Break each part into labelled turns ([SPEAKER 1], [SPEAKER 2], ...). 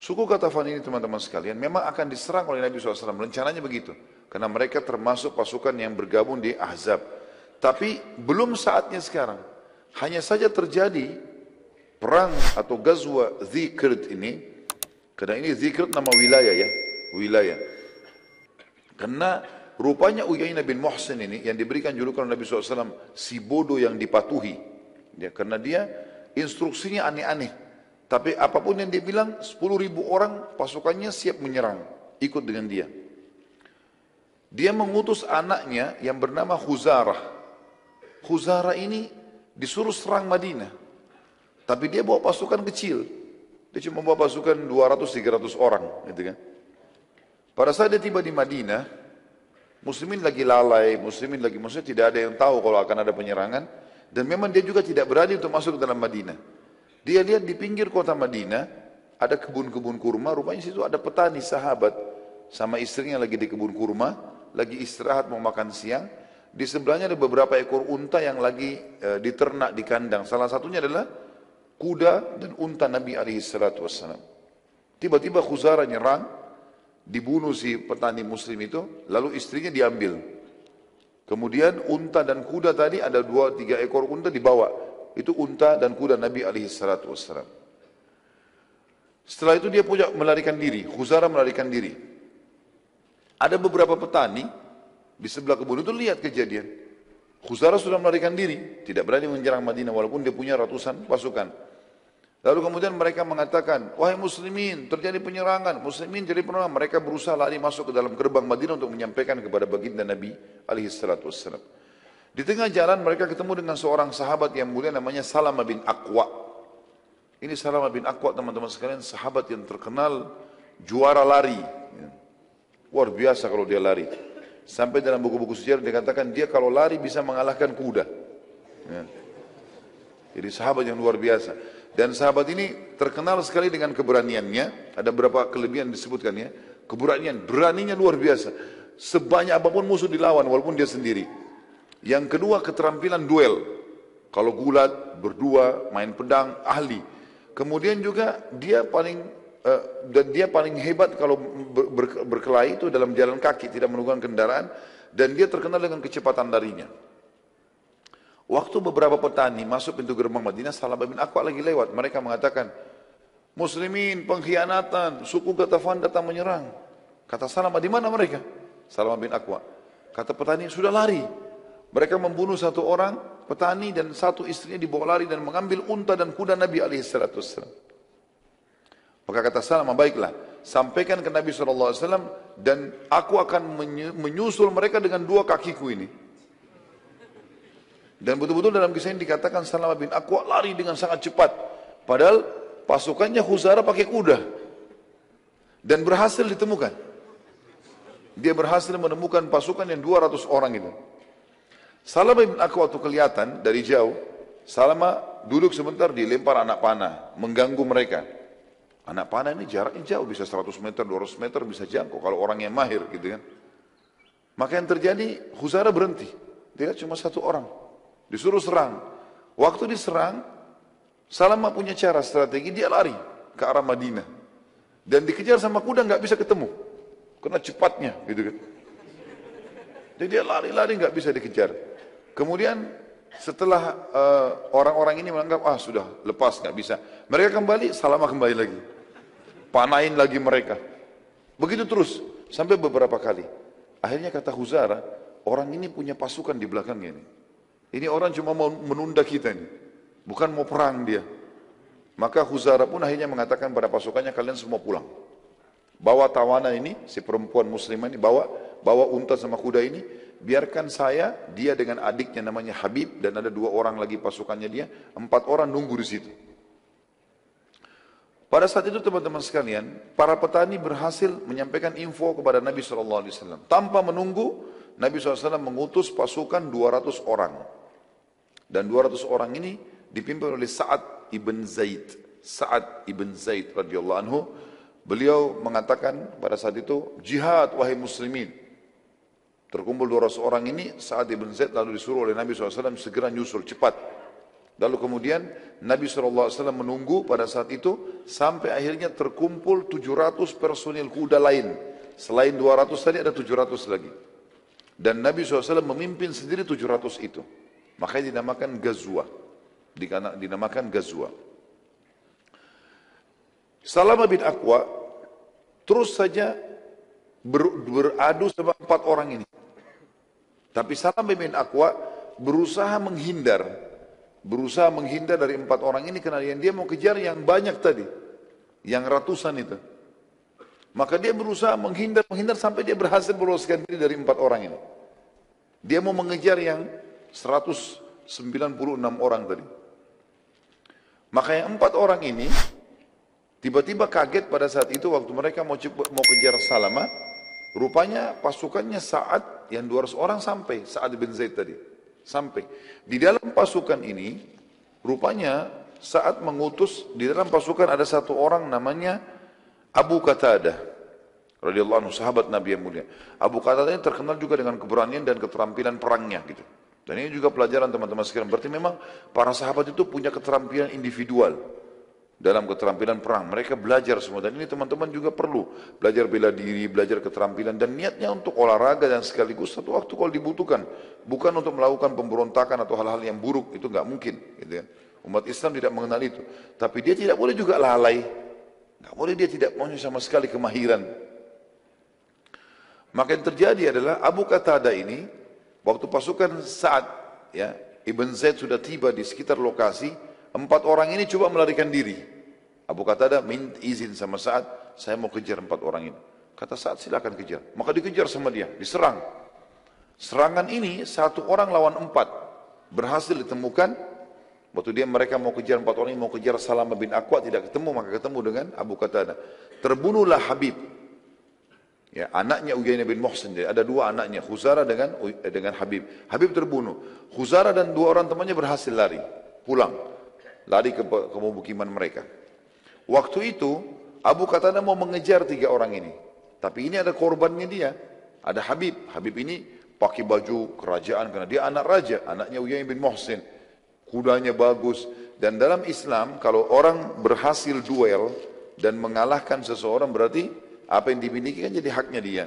[SPEAKER 1] Suku Ghatafan ini teman-teman sekalian memang akan diserang oleh Nabi SAW. Rencananya begitu. Karena mereka termasuk pasukan yang bergabung di Ahzab. Tapi belum saatnya sekarang. Hanya saja terjadi perang atau Ghazwa Dzikrt ini. Karena ini Dzikrt nama wilayah ya. Wilayah. Karena rupanya Uyainah bin Muhsin ini yang diberikan julukan Nabi SAW si bodoh yang dipatuhi. Ya, karena dia instruksinya aneh-aneh. Tapi apapun yang dia bilang, 10.000 orang pasukannya siap menyerang, ikut dengan dia. Dia mengutus anaknya yang bernama Khuzarah. Khuzarah ini disuruh serang Madinah. Tapi dia bawa pasukan kecil. Dia cuma bawa pasukan 200-300 orang. Gitu kan. Pada saat dia tiba di Madinah, muslimin lagi lalai, muslimin tidak ada yang tahu kalau akan ada penyerangan. Dan memang dia juga tidak berani untuk masuk ke dalam Madinah. Dia lihat di pinggir kota Madinah, ada kebun-kebun kurma, rupanya situ ada petani sahabat. Sama istrinya lagi di kebun kurma, lagi istirahat mau makan siang. Di sebelahnya ada beberapa ekor unta yang lagi diternak di kandang. Salah satunya adalah kuda dan unta Nabi SAW. Tiba-tiba Khuzarah nyerang, dibunuh si petani muslim itu, lalu istrinya diambil. Kemudian unta dan kuda tadi ada 2-3 ekor unta dibawa. Itu unta dan kuda Nabi SAW. Setelah itu dia punya melarikan diri, Khuzarah melarikan diri. Ada beberapa petani di sebelah kebun itu lihat kejadian. Khuzarah sudah melarikan diri, tidak berani menyerang Madinah walaupun dia punya ratusan pasukan. Lalu kemudian mereka mengatakan, wahai muslimin, terjadi penyerangan. Muslimin jadi penyerangan. Mereka berusaha lari masuk ke dalam gerbang Madinah untuk menyampaikan kepada baginda Nabi SAW. Di tengah jalan mereka ketemu dengan seorang sahabat yang mulia namanya Salamah bin Aqwa. Ini Salamah bin Aqwa teman-teman sekalian, sahabat yang terkenal juara lari. Luar biasa kalau dia lari. Sampai dalam buku-buku sejarah dikatakan dia kalau lari bisa mengalahkan kuda. Jadi sahabat yang luar biasa. Dan sahabat ini terkenal sekali dengan keberaniannya. Ada beberapa kelebihan disebutkan ya. Keberanian, beraninya luar biasa. Sebanyak apapun musuh dilawan walaupun dia sendiri. Yang kedua keterampilan duel. Kalau gulat, berdua, main pedang, ahli. Kemudian juga dia paling hebat kalau berkelahi itu dalam jalan kaki, tidak menggunakan kendaraan. Dan dia terkenal dengan kecepatan larinya. Waktu beberapa petani masuk pintu gerbang Madinah, Salamah bin Aqwa lagi lewat. Mereka mengatakan, muslimin pengkhianatan, suku Ghatafan datang menyerang. Kata Salamah, di mana mereka? Salamah bin Aqwa. Kata petani, sudah lari. Mereka membunuh satu orang petani dan satu istrinya dibawa lari dan mengambil unta dan kuda Nabi SAW. Maka kata Salamah, baiklah, sampaikan ke Nabi SAW dan aku akan menyusul mereka dengan 2 kakiku ini. Dan betul-betul dalam kisah ini dikatakan Salamah bin Aqwa lari dengan sangat cepat. Padahal pasukannya Khuzarah pakai kuda. Dan berhasil ditemukan. Dia berhasil menemukan pasukan yang 200 orang itu. Salamah bin Aqwa waktu kelihatan dari jauh, Salamah duduk sebentar dilempar anak panah, mengganggu mereka. Anak panah ini jaraknya jauh, bisa 100 meter, 200 meter bisa jangkau kalau orang yang mahir gitu kan. Maka yang terjadi, Khuzarah berhenti. Dia cuma 1 orang. Disuruh serang. Waktu diserang, Salamah punya cara strategi, dia lari ke arah Madinah. Dan dikejar sama kuda nggak bisa ketemu. Karena cepatnya gitu kan. Jadi dia lari-lari nggak bisa dikejar. Kemudian setelah orang-orang ini menganggap sudah lepas nggak bisa, mereka kembali, Salamah kembali lagi, panahin lagi mereka, begitu terus sampai beberapa kali. Akhirnya kata Khuzarah, orang ini punya pasukan di belakangnya ini. Ini orang cuma mau menunda kita ini, bukan mau perang dia. Maka Khuzarah pun akhirnya mengatakan pada pasukannya, kalian semua pulang. Bawa tawanan ini, si perempuan muslimah ini, bawa unta sama kuda ini, biarkan saya, dia dengan adiknya namanya Habib, dan ada 2 orang lagi pasukannya dia, 4 orang nunggu di situ. Pada saat itu teman-teman sekalian, para petani berhasil menyampaikan info kepada Nabi SAW. Tanpa menunggu, Nabi SAW mengutus pasukan 200 orang. Dan 200 orang ini dipimpin oleh Sa'ad ibn Zaid. Sa'ad ibn Zaid radhiyallahu anhu. Beliau mengatakan pada saat itu, jihad wahai muslimin. Terkumpul 200 orang ini, Sa'ad ibn Zaid lalu disuruh oleh Nabi SAW segera nyusul cepat. Lalu kemudian Nabi SAW menunggu pada saat itu sampai akhirnya terkumpul 700 personil kuda lain. Selain 200 tadi ada 700 lagi. Dan Nabi SAW memimpin sendiri 700 itu. Makanya dinamakan Ghazwa. Dinamakan Ghazwa. Salamah bin Aqwa terus saja beradu sama 4 orang ini. Tapi Salamah bin Aqwa berusaha menghindar dari 4 orang ini karena dia mau kejar yang banyak tadi, yang ratusan itu. Maka dia berusaha menghindar sampai dia berhasil meloloskan diri dari 4 orang ini. Dia mau mengejar yang 196 orang tadi. Maka yang 4 orang ini tiba-tiba kaget pada saat itu waktu mereka mau kejar Salamah. Rupanya pasukannya Sa'ad yang 200 orang sampai, Sa'ad bin Zaid tadi. Sampai. Di dalam pasukan ini, rupanya Sa'ad mengutus, di dalam pasukan ada satu orang namanya Abu Qatadah. Radhiyallahu anhu, sahabat Nabi yang mulia. Abu Qatadah ini terkenal juga dengan keberanian dan keterampilan perangnya gitu. Dan ini juga pelajaran teman-teman sekalian. Berarti memang para sahabat itu punya keterampilan individual dalam keterampilan perang. Mereka belajar semua. Dan ini teman-teman juga perlu belajar bela diri, belajar keterampilan. Dan niatnya untuk olahraga dan sekaligus satu waktu kalau dibutuhkan. Bukan untuk melakukan pemberontakan atau hal-hal yang buruk. Itu nggak mungkin. Gitu ya. Umat Islam tidak mengenal itu. Tapi dia tidak boleh juga lalai. Nggak boleh dia tidak punya sama sekali kemahiran. Maka yang terjadi adalah Abu Qatadah ini, waktu pasukan Sa'ad, ya, Ibn Zaid sudah tiba di sekitar lokasi, 4 orang ini coba melarikan diri. Abu Qatadah minta izin sama Sa'ad, saya mau kejar 4 orang ini. Kata Sa'ad, silakan kejar. Maka dikejar sama dia, diserang. Serangan ini 1 orang lawan 4. Berhasil ditemukan. Waktu mereka mau kejar 4 orang ini, mau kejar Salamah bin Aqwa, tidak ketemu, maka ketemu dengan Abu Qatadah. Terbunuhlah Habib. Ya, anaknya Uyainah bin Muhsin. Ada 2 anaknya, Khuzarah dengan Habib. Habib terbunuh. Khuzarah dan 2 orang temannya berhasil lari, pulang. Lari ke pemukiman mereka. Waktu itu Abu Qatadah mau mengejar 3 orang ini. Tapi ini ada korbannya dia. Ada Habib. Habib ini pakai baju kerajaan karena dia anak raja, anaknya Uyainah bin Muhsin. Kudanya bagus. Dan dalam Islam kalau orang berhasil duel dan mengalahkan seseorang berarti apa yang dimiliki kan jadi haknya dia.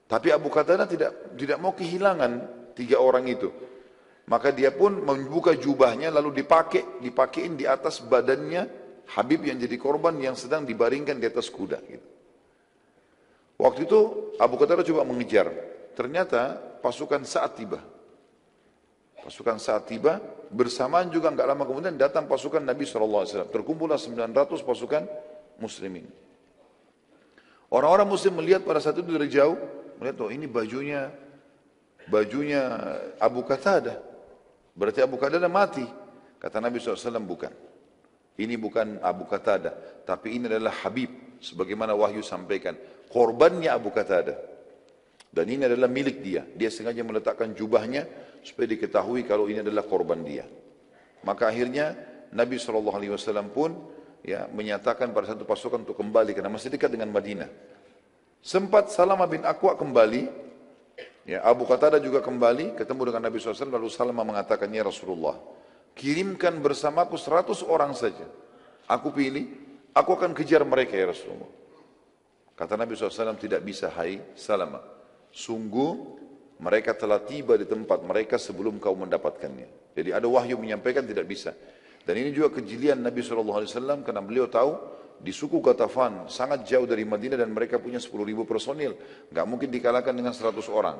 [SPEAKER 1] Tapi Abu Qatadah tidak mau kehilangan 3 orang itu. Maka dia pun membuka jubahnya lalu dipakein di atas badannya Habib yang jadi korban yang sedang dibaringkan di atas kuda. Gitu. Waktu itu Abu Qatadah coba mengejar. Ternyata pasukan Sa'ad tiba. Pasukan Sa'ad tiba bersamaan juga enggak lama kemudian datang pasukan Nabi SAW. Terkumpullah 900 pasukan muslimin. Orang-orang muslim melihat pada saat itu dari jauh, melihat oh ini bajunya Abu Qatadah. Berarti Abu Qatadah mati. Kata Nabi SAW, bukan. Ini bukan Abu Qatadah, tapi ini adalah Habib. Sebagaimana wahyu sampaikan. Korbannya Abu Qatadah. Dan ini adalah milik dia. Dia sengaja meletakkan jubahnya supaya diketahui kalau ini adalah korban dia. Maka akhirnya Nabi SAW pun menyatakan pada satu pasukan untuk kembali karena masih dekat dengan Madinah. Sempat Salamah bin Aqwa kembali, Abu Qatadah juga kembali, ketemu dengan Nabi SAW, lalu Salamah mengatakan, ya Rasulullah, kirimkan bersamaku 100 orang saja. Aku pilih, aku akan kejar mereka ya Rasulullah. Kata Nabi SAW, tidak bisa hai Salamah. Sungguh mereka telah tiba di tempat mereka sebelum kau mendapatkannya. Jadi ada wahyu menyampaikan tidak bisa. Dan ini juga kejelian Nabi SAW karena beliau tahu di suku Ghatafan sangat jauh dari Madinah dan mereka punya 10.000 personil. Nggak mungkin dikalahkan dengan 100 orang.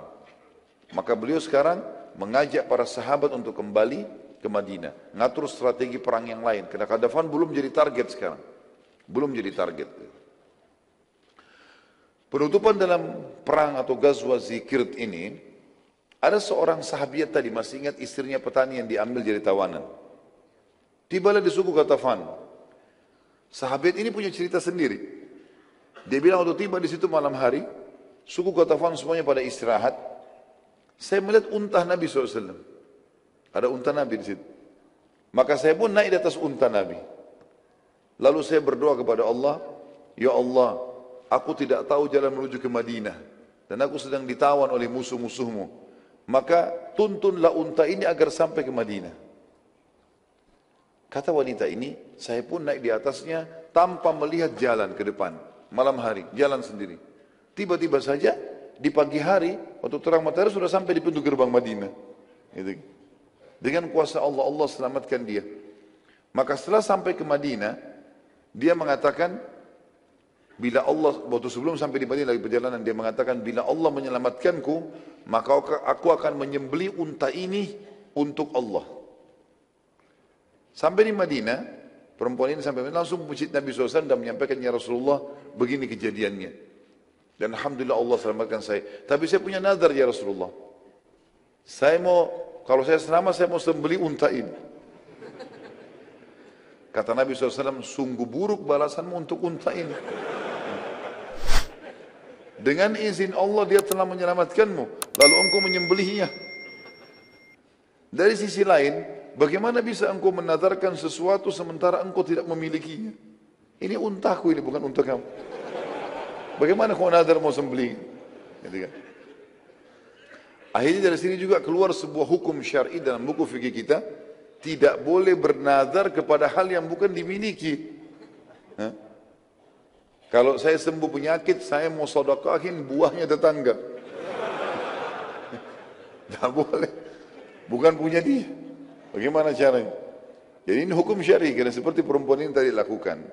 [SPEAKER 1] Maka beliau sekarang mengajak para sahabat untuk kembali ke Madinah. Ngatur strategi perang yang lain. Karena Ghatafan belum jadi target sekarang. Belum jadi target. Penutupan dalam perang atau Ghazwa Zikrt ini, ada seorang sahabiat tadi, masih ingat istrinya petani yang diambil jadi tawanan. Tibalah di suku Ghatafan. Sahabat ini punya cerita sendiri. Dia bilang waktu tiba di situ malam hari, suku Ghatafan semuanya pada istirahat. Saya melihat unta Nabi SAW. Ada unta Nabi di situ. Maka saya pun naik di atas unta Nabi. Lalu saya berdoa kepada Allah, ya Allah, aku tidak tahu jalan menuju ke Madinah. Dan aku sedang ditawan oleh musuh-musuhmu. Maka tuntunlah unta ini agar sampai ke Madinah. Kata wanita ini, saya pun naik di atasnya tanpa melihat jalan ke depan. Malam hari, jalan sendiri. Tiba-tiba saja di pagi hari, waktu terang matahari sudah sampai di pintu gerbang Madinah. Gitu. Dengan kuasa Allah, Allah selamatkan dia. Maka setelah sampai ke Madinah, dia mengatakan, bila Allah, waktu sebelum sampai di Madinah lagi perjalanan, dia mengatakan, bila Allah menyelamatkanku, maka aku akan menyembelih unta ini untuk Allah. Sampai di Madinah, perempuan ini sampai langsung masjid Nabi SAW dan menyampaikan, ya Rasulullah, begini kejadiannya. Dan Alhamdulillah Allah selamatkan saya. Tapi saya punya nazar ya Rasulullah. Saya mau, kalau saya selamat, saya mau sembelih unta ini. Kata Nabi SAW, sungguh buruk balasanmu untuk unta ini. Dengan izin Allah dia telah menyelamatkanmu, lalu engkau menyembelihnya. Dari sisi lain, bagaimana bisa engkau menazarkan sesuatu sementara engkau tidak memilikinya? Ini untaku, ini bukan unta kamu. Bagaimana kau nazar mau sembelih? Gitu kan? Akhirnya dari sini juga keluar sebuah hukum syar'i dalam buku fikih kita, tidak boleh bernazar kepada hal yang bukan dimiliki. Hah? Kalau saya sembuh penyakit, saya mau sedekahin buahnya tetangga. Tidak boleh. Bukan punya dia. Bagaimana caranya? Jadi ini hukum syar'i, karena seperti perempuan ini tadi lakukan.